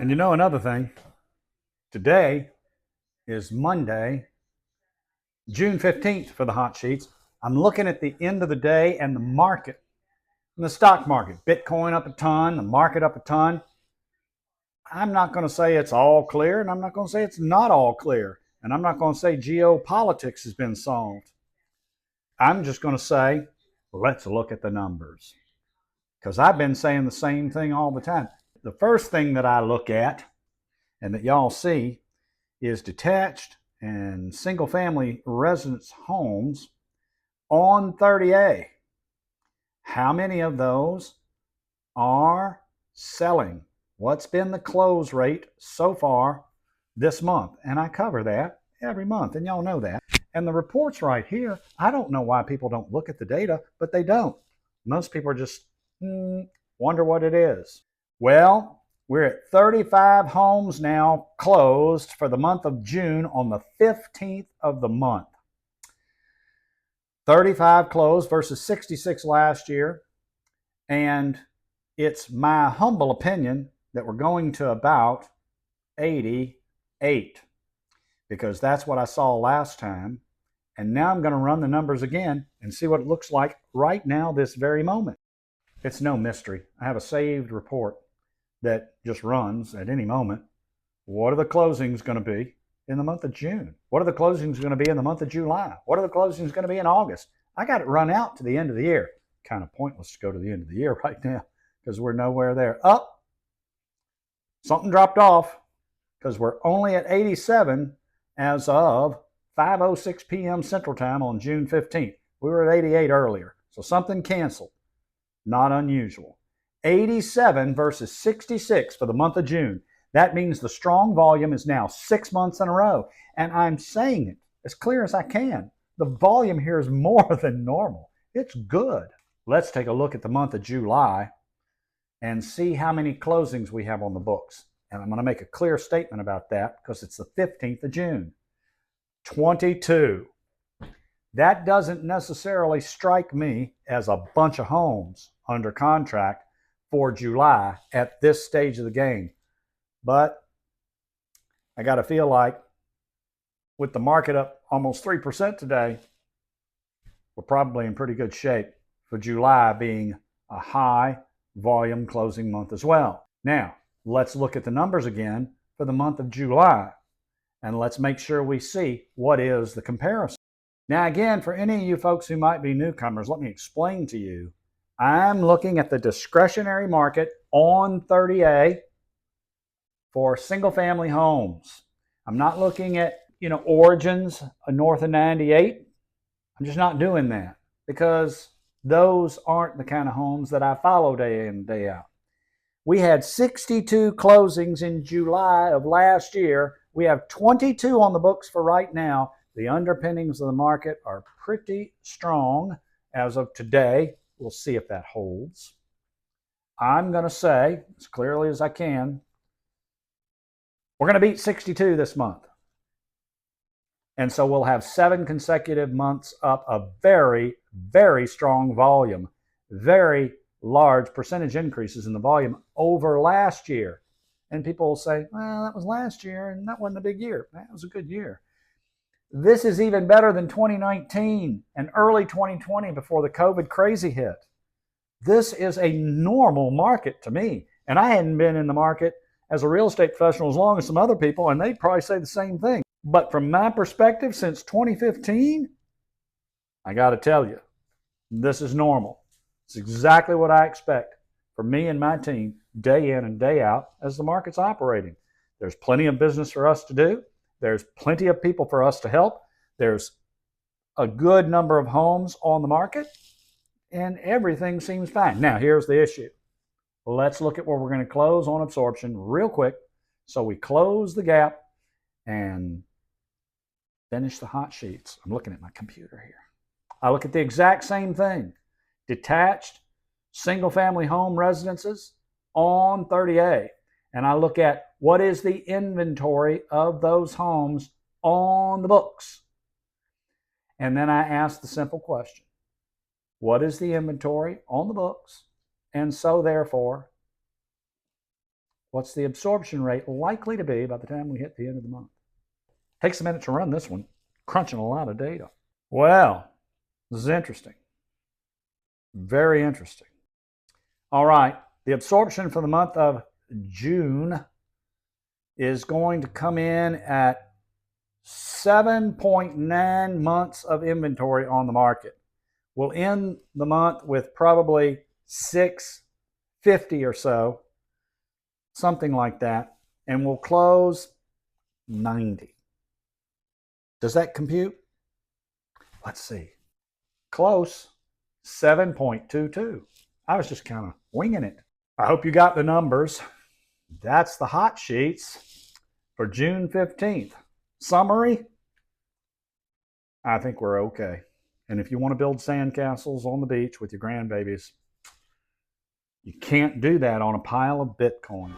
And you know another thing, today is Monday, June 15th for the hot sheets. I'm looking at the end of the day and the market, and the stock market, Bitcoin up a ton, the market up a ton. I'm not going to say it's all clear, and I'm not going to say it's not all clear, and I'm not going to say geopolitics has been solved. I'm just going to say, let's look at the numbers, because I've been saying the same thing all the time. The first thing that I look at and that y'all see is detached and single family residence homes on 30A. How many of those are selling? What's been the close rate so far this month? And I cover that every month, and y'all know that. And the report's right here. I don't know why people don't look at the data, but they don't. Most people are just wonder what it is. Well, we're at 35 homes now closed for the month of June on the 15th of the month. 35 closed versus 66 last year. And it's my humble opinion that we're going to about 88, because that's what I saw last time. And now I'm going to run the numbers again and see what it looks like right now, this very moment. It's no mystery. I have a saved report that just runs at any moment. What are the closings going to be in the month of June? What are the closings going to be in the month of July? What are the closings going to be in August? I got it run out to the end of the year. Kind of pointless to go to the end of the year right now because we're nowhere there. Up, something dropped off because we're only at 87 as of 5:06 p.m. Central Time on June 15th. We were at 88 earlier, so something canceled. Not unusual. 87 versus 66 for the month of June. That means the strong volume is now 6 months in a row. And I'm saying it as clear as I can. The volume here is more than normal. It's good. Let's take a look at the month of July and see how many closings we have on the books. And I'm going to make a clear statement about that because it's the 15th of June. 22. That doesn't necessarily strike me as a bunch of homes under contract for July at this stage of the game. But I got to feel like with the market up almost 3% today, we're probably in pretty good shape for July being a high volume closing month as well. Now, let's look at the numbers again for the month of July, and let's make sure we see what is the comparison. Now, again, for any of you folks who might be newcomers, let me explain to you. I'm looking at the discretionary market on 30A for single family homes. I'm not looking at, origins north of 98. I'm just not doing that because those aren't the kind of homes that I follow day in and day out. We had 62 closings in July of last year. We have 22 on the books for right now. The underpinnings of the market are pretty strong as of today. We'll see if that holds. I'm going to say, as clearly as I can, we're going to beat 62 this month. And so we'll have 7 consecutive months up a very, very strong volume. Very large percentage increases in the volume over last year. And people will say, well, that was last year and that wasn't a big year. That was a good year. This is even better than 2019 and early 2020 before the COVID crazy hit. This is a normal market to me. And I hadn't been in the market as a real estate professional as long as some other people, and they'd probably say the same thing. But from my perspective, since 2015, I got to tell you, this is normal. It's exactly what I expect for me and my team day in and day out as the market's operating. There's plenty of business for us to do. There's plenty of people for us to help. There's a good number of homes on the market, and everything seems fine. Now, here's the issue. Let's look at where we're going to close on absorption real quick. So we close the gap and finish the hot sheets. I'm looking at my computer here. I look at the exact same thing. Detached single-family home residences on 30A. And I look at what is the inventory of those homes on the books. And then I ask the simple question. What is the inventory on the books? And so therefore, What's the absorption rate likely to be by the time we hit the end of the month? Takes a minute to run this one, crunching a lot of data. Well, this is interesting. Very interesting. All right, the absorption for the month of June is going to come in at 7.9 months of inventory on the market. We'll end the month with probably 650 or so, something like that, and we'll close 90. Does that compute? Let's see. Close. 7.22. I was just kind of winging it. I hope you got the numbers. That's the hot sheets for June 15th. Summary, I think we're okay. And if you want to build sandcastles on the beach with your grandbabies, you can't do that on a pile of Bitcoin.